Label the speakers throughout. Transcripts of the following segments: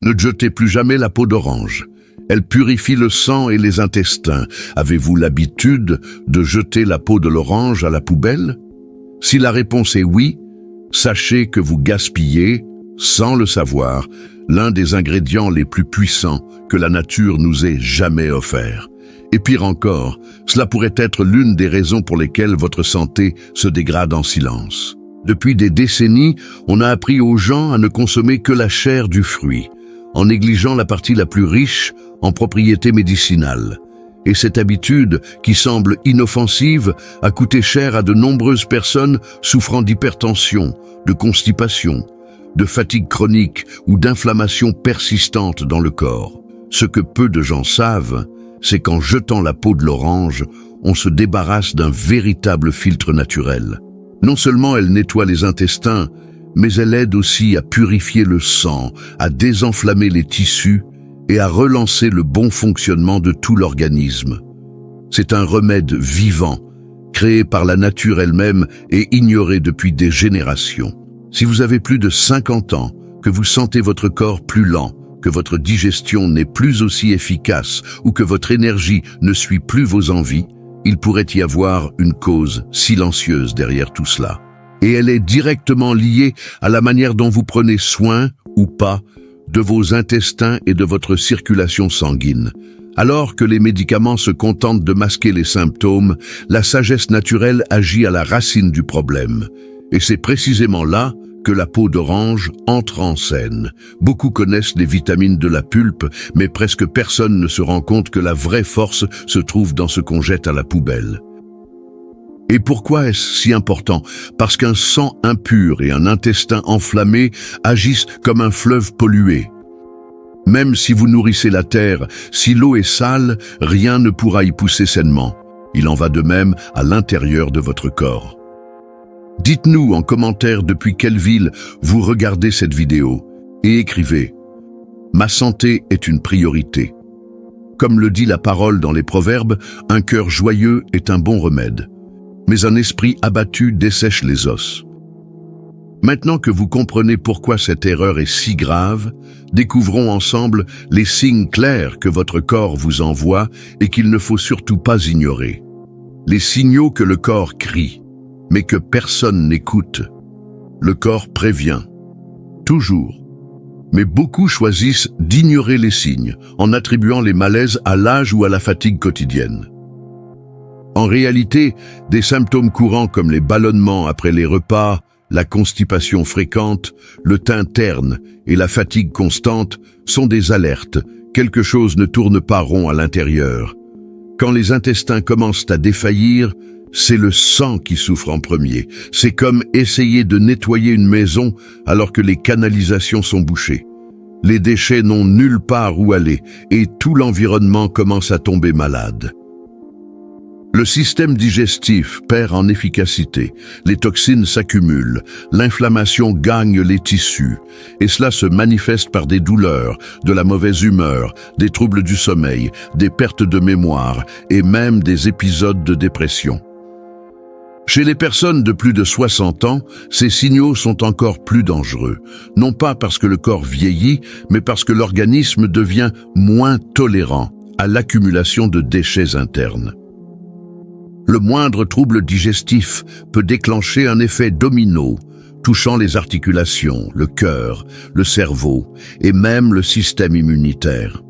Speaker 1: Ne jetez plus jamais la peau d'orange. Elle purifie le sang et les intestins. Avez-vous l'habitude de jeter la peau de l'orange à la poubelle? Si la réponse est oui, sachez que vous gaspillez, sans le savoir, l'un des ingrédients les plus puissants que la nature nous ait jamais offert. Et pire encore, cela pourrait être l'une des raisons pour lesquelles votre santé se dégrade en silence. Depuis des décennies, on a appris aux gens à ne consommer que la chair du fruit, en négligeant la partie la plus riche en propriétés médicinales. Et cette habitude, qui semble inoffensive, a coûté cher à de nombreuses personnes souffrant d'hypertension, de constipation, de fatigue chronique ou d'inflammation persistante dans le corps. Ce que peu de gens savent, c'est qu'en jetant la peau de l'orange, on se débarrasse d'un véritable filtre naturel. Non seulement elle nettoie les intestins, mais elle aide aussi à purifier le sang, à désenflammer les tissus et à relancer le bon fonctionnement de tout l'organisme. C'est un remède vivant, créé par la nature elle-même et ignoré depuis des générations. Si vous avez plus de 50 ans, que vous sentez votre corps plus lent, que votre digestion n'est plus aussi efficace ou que votre énergie ne suit plus vos envies, il pourrait y avoir une cause silencieuse derrière tout cela. Et elle est directement liée à la manière dont vous prenez soin, ou pas, de vos intestins et de votre circulation sanguine. Alors que les médicaments se contentent de masquer les symptômes, la sagesse naturelle agit à la racine du problème. Et c'est précisément là que la peau d'orange entre en scène. Beaucoup connaissent les vitamines de la pulpe, mais presque personne ne se rend compte que la vraie force se trouve dans ce qu'on jette à la poubelle. Et pourquoi est-ce si important? Parce qu'un sang impur et un intestin enflammé agissent comme un fleuve pollué. Même si vous nourrissez la terre, si l'eau est sale, rien ne pourra y pousser sainement. Il en va de même à l'intérieur de votre corps. Dites-nous en commentaire depuis quelle ville vous regardez cette vidéo et écrivez « Ma santé est une priorité ». Comme le dit la parole dans les proverbes, un cœur joyeux est un bon remède. Mais un esprit abattu dessèche les os. Maintenant que vous comprenez pourquoi cette erreur est si grave, découvrons ensemble les signes clairs que votre corps vous envoie et qu'il ne faut surtout pas ignorer. Les signaux que le corps crie, mais que personne n'écoute. Le corps prévient. Toujours. Mais beaucoup choisissent d'ignorer les signes, en attribuant les malaises à l'âge ou à la fatigue quotidienne. En réalité, des symptômes courants comme les ballonnements après les repas, la constipation fréquente, le teint terne et la fatigue constante sont des alertes. Quelque chose ne tourne pas rond à l'intérieur. Quand les intestins commencent à défaillir, c'est le sang qui souffre en premier. C'est comme essayer de nettoyer une maison alors que les canalisations sont bouchées. Les déchets n'ont nulle part où aller et tout l'environnement commence à tomber malade. Le système digestif perd en efficacité, les toxines s'accumulent, l'inflammation gagne les tissus, et cela se manifeste par des douleurs, de la mauvaise humeur, des troubles du sommeil, des pertes de mémoire et même des épisodes de dépression. Chez les personnes de plus de 60 ans, ces signaux sont encore plus dangereux, non pas parce que le corps vieillit, mais parce que l'organisme devient moins tolérant à l'accumulation de déchets internes. Le moindre trouble digestif peut déclencher un effet domino, touchant les articulations, le cœur, le cerveau et même le système immunitaire.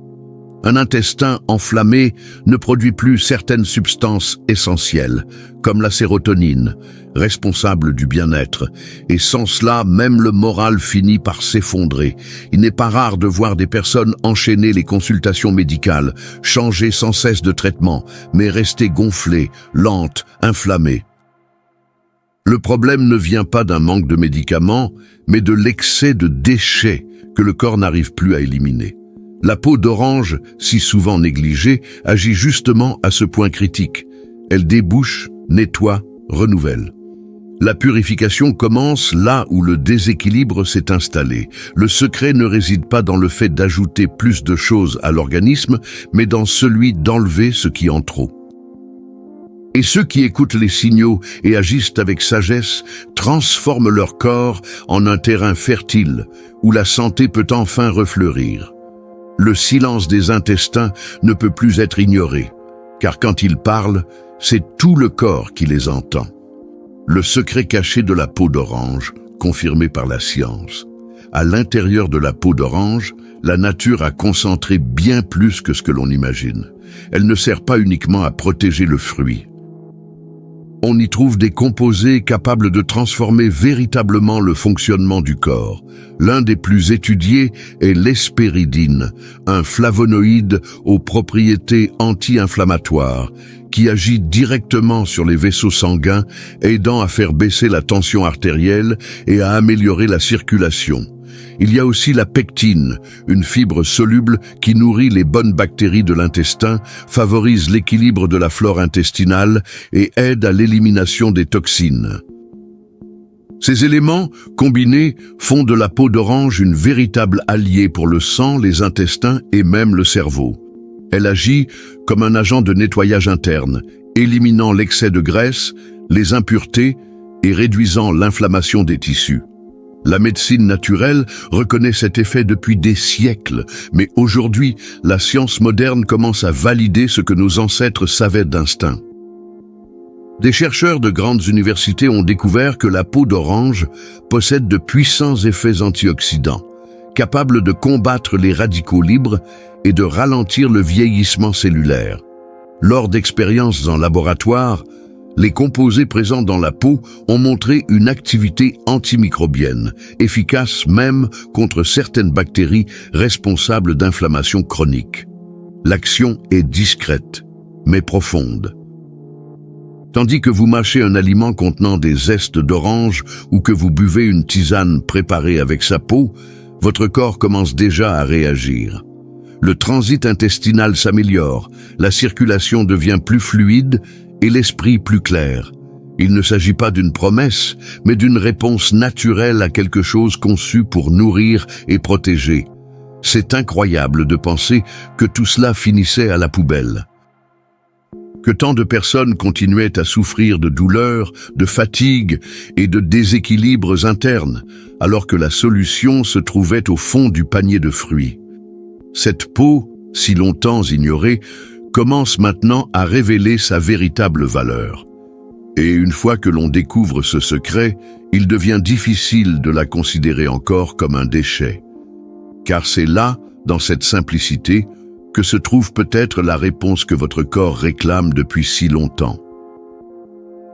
Speaker 1: Un intestin enflammé ne produit plus certaines substances essentielles, comme la sérotonine, responsable du bien-être, et sans cela, même le moral finit par s'effondrer. Il n'est pas rare de voir des personnes enchaîner les consultations médicales, changer sans cesse de traitement, mais rester gonflées, lentes, inflammées. Le problème ne vient pas d'un manque de médicaments, mais de l'excès de déchets que le corps n'arrive plus à éliminer. La peau d'orange, si souvent négligée, agit justement à ce point critique. Elle débouche, nettoie, renouvelle. La purification commence là où le déséquilibre s'est installé. Le secret ne réside pas dans le fait d'ajouter plus de choses à l'organisme, mais dans celui d'enlever ce qui en trop. Et ceux qui écoutent les signaux et agissent avec sagesse transforment leur corps en un terrain fertile où la santé peut enfin refleurir. Le silence des intestins ne peut plus être ignoré, car quand ils parlent, c'est tout le corps qui les entend. Le secret caché de la peau d'orange, confirmé par la science. À l'intérieur de la peau d'orange, la nature a concentré bien plus que ce que l'on imagine. Elle ne sert pas uniquement à protéger le fruit. On y trouve des composés capables de transformer véritablement le fonctionnement du corps. L'un des plus étudiés est l'hespéridine, un flavonoïde aux propriétés anti-inflammatoires, qui agit directement sur les vaisseaux sanguins, aidant à faire baisser la tension artérielle et à améliorer la circulation. Il y a aussi la pectine, une fibre soluble qui nourrit les bonnes bactéries de l'intestin, favorise l'équilibre de la flore intestinale et aide à l'élimination des toxines. Ces éléments, combinés, font de la peau d'orange une véritable alliée pour le sang, les intestins et même le cerveau. Elle agit comme un agent de nettoyage interne, éliminant l'excès de graisse, les impuretés et réduisant l'inflammation des tissus. La médecine naturelle reconnaît cet effet depuis des siècles, mais aujourd'hui, la science moderne commence à valider ce que nos ancêtres savaient d'instinct. Des chercheurs de grandes universités ont découvert que la peau d'orange possède de puissants effets antioxydants, capables de combattre les radicaux libres et de ralentir le vieillissement cellulaire. Lors d'expériences en laboratoire, les composés présents dans la peau ont montré une activité antimicrobienne, efficace même contre certaines bactéries responsables d'inflammation chronique. L'action est discrète, mais profonde. Tandis que vous mâchez un aliment contenant des zestes d'orange ou que vous buvez une tisane préparée avec sa peau, votre corps commence déjà à réagir. Le transit intestinal s'améliore, la circulation devient plus fluide et l'esprit plus clair. Il ne s'agit pas d'une promesse, mais d'une réponse naturelle à quelque chose conçu pour nourrir et protéger. C'est incroyable de penser que tout cela finissait à la poubelle. Que tant de personnes continuaient à souffrir de douleurs, de fatigue et de déséquilibres internes, alors que la solution se trouvait au fond du panier de fruits. Cette peau, si longtemps ignorée, commence maintenant à révéler sa véritable valeur. Et une fois que l'on découvre ce secret, il devient difficile de la considérer encore comme un déchet. Car c'est là, dans cette simplicité, que se trouve peut-être la réponse que votre corps réclame depuis si longtemps.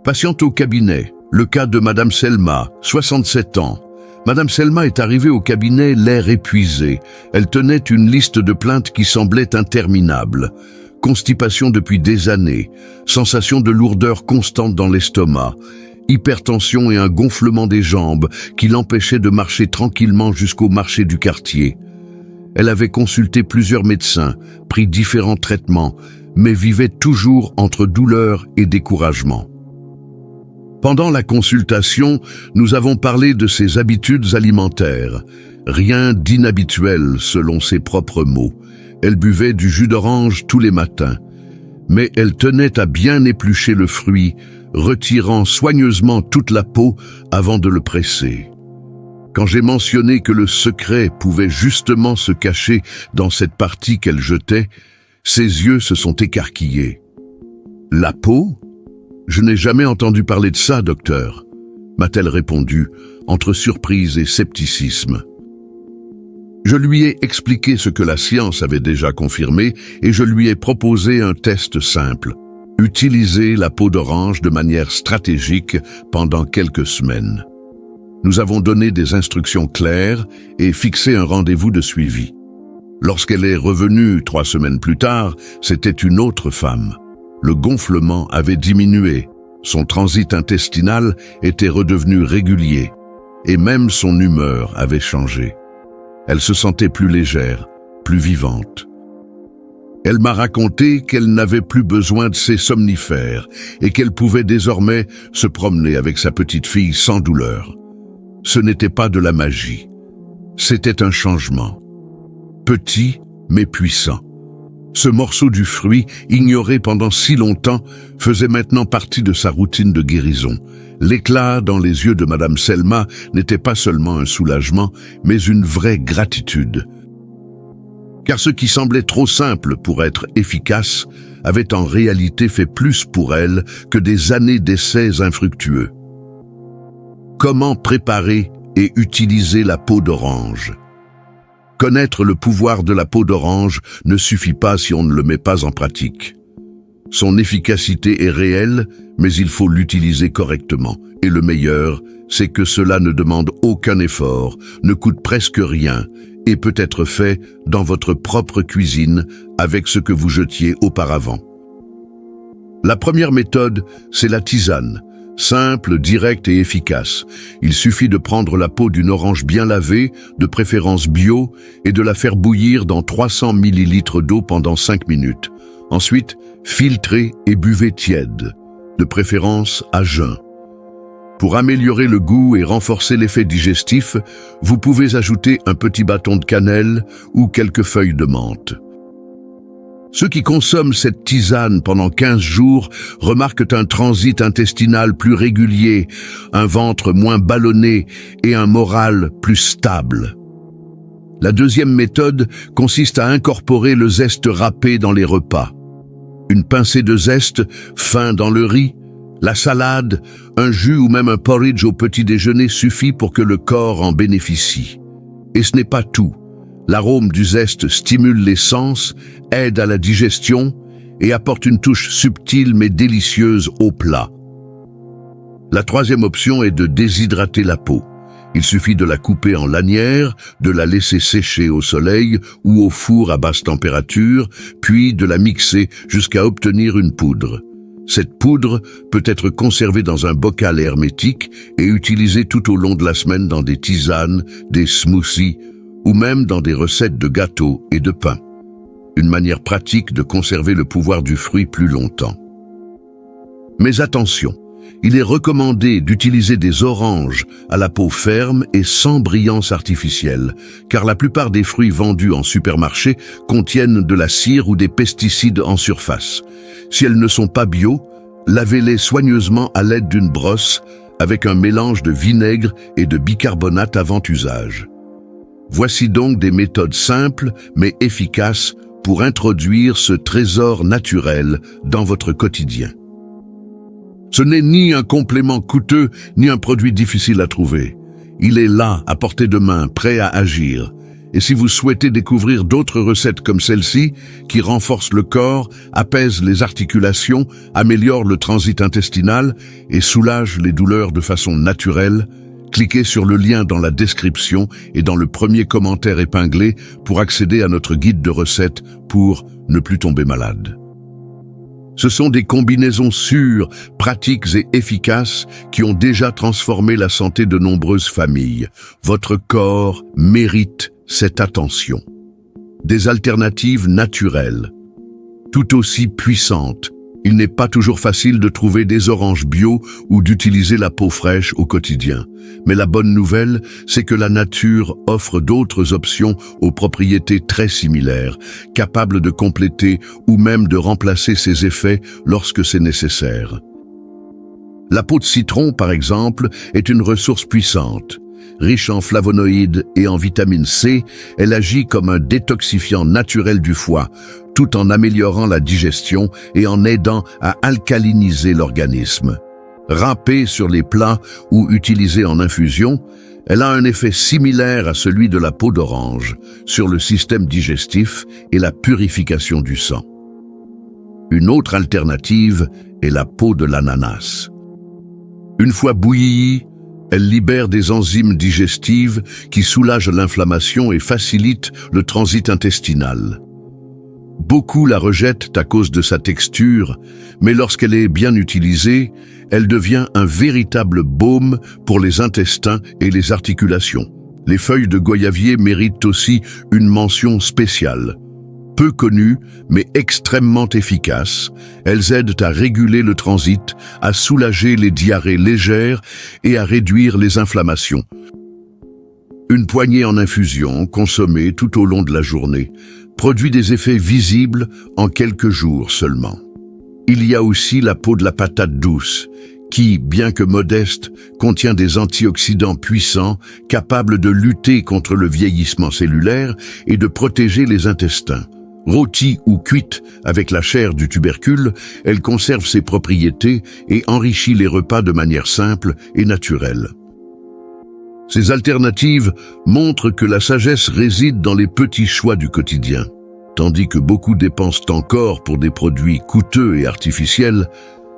Speaker 1: Patiente au cabinet, le cas de Madame Selma, 67 ans. Madame Selma est arrivée au cabinet l'air épuisé. Elle tenait une liste de plaintes qui semblait interminable. Constipation depuis des années, sensation de lourdeur constante dans l'estomac, hypertension et un gonflement des jambes qui l'empêchaient de marcher tranquillement jusqu'au marché du quartier. Elle avait consulté plusieurs médecins, pris différents traitements, mais vivait toujours entre douleur et découragement. Pendant la consultation, nous avons parlé de ses habitudes alimentaires. Rien d'inhabituel selon ses propres mots. Elle buvait du jus d'orange tous les matins, mais elle tenait à bien éplucher le fruit, retirant soigneusement toute la peau avant de le presser. Quand j'ai mentionné que le secret pouvait justement se cacher dans cette partie qu'elle jetait, ses yeux se sont écarquillés. « La peau ? Je n'ai jamais entendu parler de ça, docteur », m'a-t-elle répondu, entre surprise et scepticisme. Je lui ai expliqué ce que la science avait déjà confirmé et je lui ai proposé un test simple. Utiliser la peau d'orange de manière stratégique pendant quelques semaines. Nous avons donné des instructions claires et fixé un rendez-vous de suivi. Lorsqu'elle est revenue 3 semaines plus tard, c'était une autre femme. Le gonflement avait diminué, son transit intestinal était redevenu régulier et même son humeur avait changé. Elle se sentait plus légère, plus vivante. Elle m'a raconté qu'elle n'avait plus besoin de ses somnifères et qu'elle pouvait désormais se promener avec sa petite fille sans douleur. Ce n'était pas de la magie, c'était un changement. Petit mais puissant. Ce morceau du fruit, ignoré pendant si longtemps, faisait maintenant partie de sa routine de guérison. L'éclat dans les yeux de Madame Selma n'était pas seulement un soulagement, mais une vraie gratitude. Car ce qui semblait trop simple pour être efficace avait en réalité fait plus pour elle que des années d'essais infructueux. Comment préparer et utiliser la peau d'orange? Connaître le pouvoir de la peau d'orange ne suffit pas si on ne le met pas en pratique. Son efficacité est réelle, mais il faut l'utiliser correctement. Et le meilleur, c'est que cela ne demande aucun effort, ne coûte presque rien, et peut être fait dans votre propre cuisine avec ce que vous jetiez auparavant. La première méthode, c'est la tisane. Simple, directe et efficace. Il suffit de prendre la peau d'une orange bien lavée, de préférence bio, et de la faire bouillir dans 300 ml d'eau pendant 5 minutes. Ensuite, filtrez et buvez tiède, de préférence à jeun. Pour améliorer le goût et renforcer l'effet digestif, vous pouvez ajouter un petit bâton de cannelle ou quelques feuilles de menthe. Ceux qui consomment cette tisane pendant 15 jours remarquent un transit intestinal plus régulier, un ventre moins ballonné et un moral plus stable. La deuxième méthode consiste à incorporer le zeste râpé dans les repas. Une pincée de zeste fin dans le riz, la salade, un jus ou même un porridge au petit déjeuner suffit pour que le corps en bénéficie. Et ce n'est pas tout. L'arôme du zeste stimule les sens, aide à la digestion et apporte une touche subtile mais délicieuse au plat. La troisième option est de déshydrater la peau. Il suffit de la couper en lanières, de la laisser sécher au soleil ou au four à basse température, puis de la mixer jusqu'à obtenir une poudre. Cette poudre peut être conservée dans un bocal hermétique et utilisée tout au long de la semaine dans des tisanes, des smoothies ou même dans des recettes de gâteaux et de pain. Une manière pratique de conserver le pouvoir du fruit plus longtemps. Mais attention, il est recommandé d'utiliser des oranges à la peau ferme et sans brillance artificielle, car la plupart des fruits vendus en supermarché contiennent de la cire ou des pesticides en surface. Si elles ne sont pas bio, lavez-les soigneusement à l'aide d'une brosse avec un mélange de vinaigre et de bicarbonate avant usage. Voici donc des méthodes simples mais efficaces pour introduire ce trésor naturel dans votre quotidien. Ce n'est ni un complément coûteux, ni un produit difficile à trouver. Il est là, à portée de main, prêt à agir. Et si vous souhaitez découvrir d'autres recettes comme celle-ci, qui renforcent le corps, apaisent les articulations, améliorent le transit intestinal et soulagent les douleurs de façon naturelle, cliquez sur le lien dans la description et dans le premier commentaire épinglé pour accéder à notre guide de recettes pour ne plus tomber malade. Ce sont des combinaisons sûres, pratiques et efficaces qui ont déjà transformé la santé de nombreuses familles. Votre corps mérite cette attention. Des alternatives naturelles, tout aussi puissantes. Il n'est pas toujours facile de trouver des oranges bio ou d'utiliser la peau fraîche au quotidien. Mais la bonne nouvelle, c'est que la nature offre d'autres options aux propriétés très similaires, capables de compléter ou même de remplacer ces effets lorsque c'est nécessaire. La peau de citron, par exemple, est une ressource puissante. Riche en flavonoïdes et en vitamine C, elle agit comme un détoxifiant naturel du foie, tout en améliorant la digestion et en aidant à alcaliniser l'organisme. Râpée sur les plats ou utilisée en infusion, elle a un effet similaire à celui de la peau d'orange sur le système digestif et la purification du sang. Une autre alternative est la peau de l'ananas. Une fois bouillie, elle libère des enzymes digestives qui soulagent l'inflammation et facilitent le transit intestinal. Beaucoup la rejettent à cause de sa texture, mais lorsqu'elle est bien utilisée, elle devient un véritable baume pour les intestins et les articulations. Les feuilles de goyavier méritent aussi une mention spéciale. Peu connues, mais extrêmement efficaces, elles aident à réguler le transit, à soulager les diarrhées légères et à réduire les inflammations. Une poignée en infusion, consommée tout au long de la journée, produit des effets visibles en quelques jours seulement. Il y a aussi la peau de la patate douce, qui, bien que modeste, contient des antioxydants puissants, capables de lutter contre le vieillissement cellulaire et de protéger les intestins. Rôtie ou cuite avec la chair du tubercule, elle conserve ses propriétés et enrichit les repas de manière simple et naturelle. Ces alternatives montrent que la sagesse réside dans les petits choix du quotidien. Tandis que beaucoup dépensent encore pour des produits coûteux et artificiels,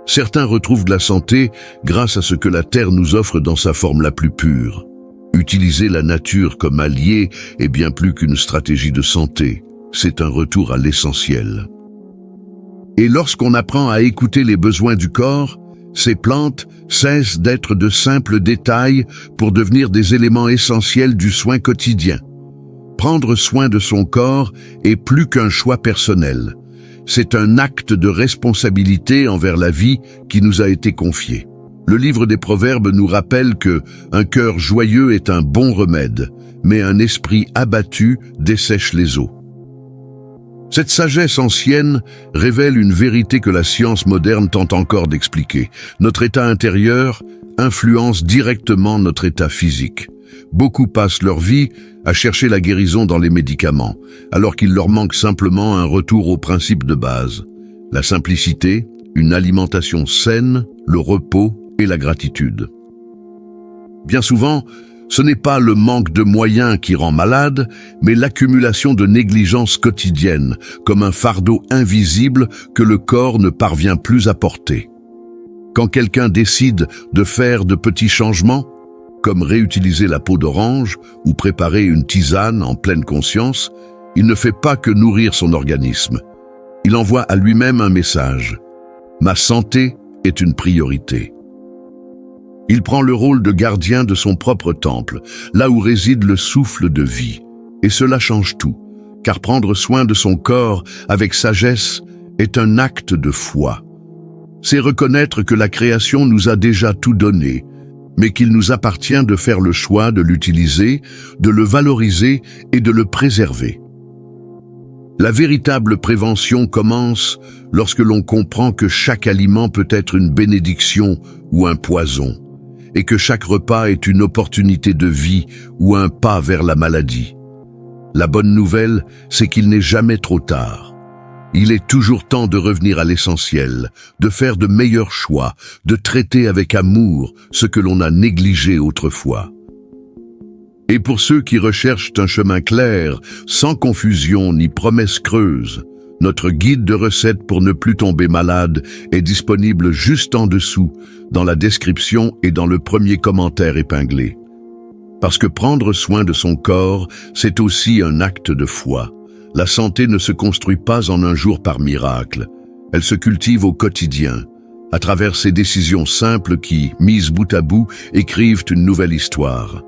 Speaker 1: certains retrouvent de la santé grâce à ce que la terre nous offre dans sa forme la plus pure. Utiliser la nature comme allié est bien plus qu'une stratégie de santé, c'est un retour à l'essentiel. Et lorsqu'on apprend à écouter les besoins du corps, ces plantes cessent d'être de simples détails pour devenir des éléments essentiels du soin quotidien. Prendre soin de son corps est plus qu'un choix personnel. C'est un acte de responsabilité envers la vie qui nous a été confiée. Le livre des Proverbes nous rappelle que un cœur joyeux est un bon remède, mais un esprit abattu dessèche les eaux. Cette sagesse ancienne révèle une vérité que la science moderne tente encore d'expliquer. Notre état intérieur influence directement notre état physique. Beaucoup passent leur vie à chercher la guérison dans les médicaments, alors qu'il leur manque simplement un retour aux principes de base. La simplicité, une alimentation saine, le repos et la gratitude. Bien souvent, ce n'est pas le manque de moyens qui rend malade, mais l'accumulation de négligences quotidiennes, comme un fardeau invisible que le corps ne parvient plus à porter. Quand quelqu'un décide de faire de petits changements, comme réutiliser la peau d'orange ou préparer une tisane en pleine conscience, il ne fait pas que nourrir son organisme. Il envoie à lui-même un message. Ma santé est une priorité. Il prend le rôle de gardien de son propre temple, là où réside le souffle de vie. Et cela change tout, car prendre soin de son corps avec sagesse est un acte de foi. C'est reconnaître que la création nous a déjà tout donné, mais qu'il nous appartient de faire le choix de l'utiliser, de le valoriser et de le préserver. La véritable prévention commence lorsque l'on comprend que chaque aliment peut être une bénédiction ou un poison, et que chaque repas est une opportunité de vie ou un pas vers la maladie. La bonne nouvelle, c'est qu'il n'est jamais trop tard. Il est toujours temps de revenir à l'essentiel, de faire de meilleurs choix, de traiter avec amour ce que l'on a négligé autrefois. Et pour ceux qui recherchent un chemin clair, sans confusion ni promesses creuses, notre guide de recettes pour ne plus tomber malade est disponible juste en dessous, dans la description et dans le premier commentaire épinglé. Parce que prendre soin de son corps, c'est aussi un acte de foi. La santé ne se construit pas en un jour par miracle. Elle se cultive au quotidien, à travers ces décisions simples qui, mises bout à bout, écrivent une nouvelle histoire.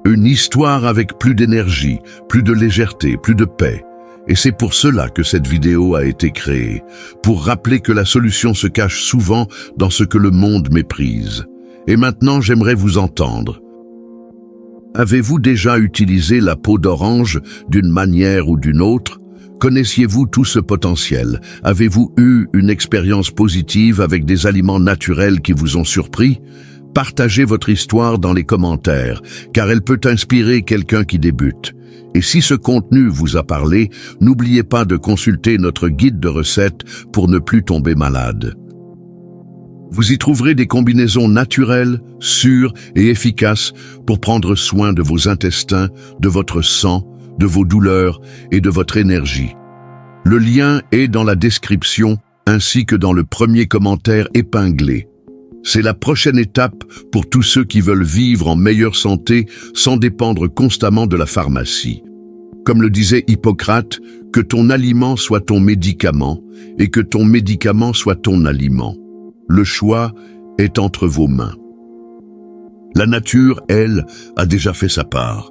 Speaker 1: Une histoire avec plus d'énergie, plus de légèreté, plus de paix. Et c'est pour cela que cette vidéo a été créée, pour rappeler que la solution se cache souvent dans ce que le monde méprise. Et maintenant, j'aimerais vous entendre. Avez-vous déjà utilisé la peau d'orange d'une manière ou d'une autre? Connaissiez-vous tout ce potentiel? Avez-vous eu une expérience positive avec des aliments naturels qui vous ont surpris? Partagez votre histoire dans les commentaires, car elle peut inspirer quelqu'un qui débute. Et si ce contenu vous a parlé, n'oubliez pas de consulter notre guide de recettes pour ne plus tomber malade. Vous y trouverez des combinaisons naturelles, sûres et efficaces pour prendre soin de vos intestins, de votre sang, de vos douleurs et de votre énergie. Le lien est dans la description ainsi que dans le premier commentaire épinglé. C'est la prochaine étape pour tous ceux qui veulent vivre en meilleure santé sans dépendre constamment de la pharmacie. Comme le disait Hippocrate, que ton aliment soit ton médicament et que ton médicament soit ton aliment. Le choix est entre vos mains. La nature, elle, a déjà fait sa part.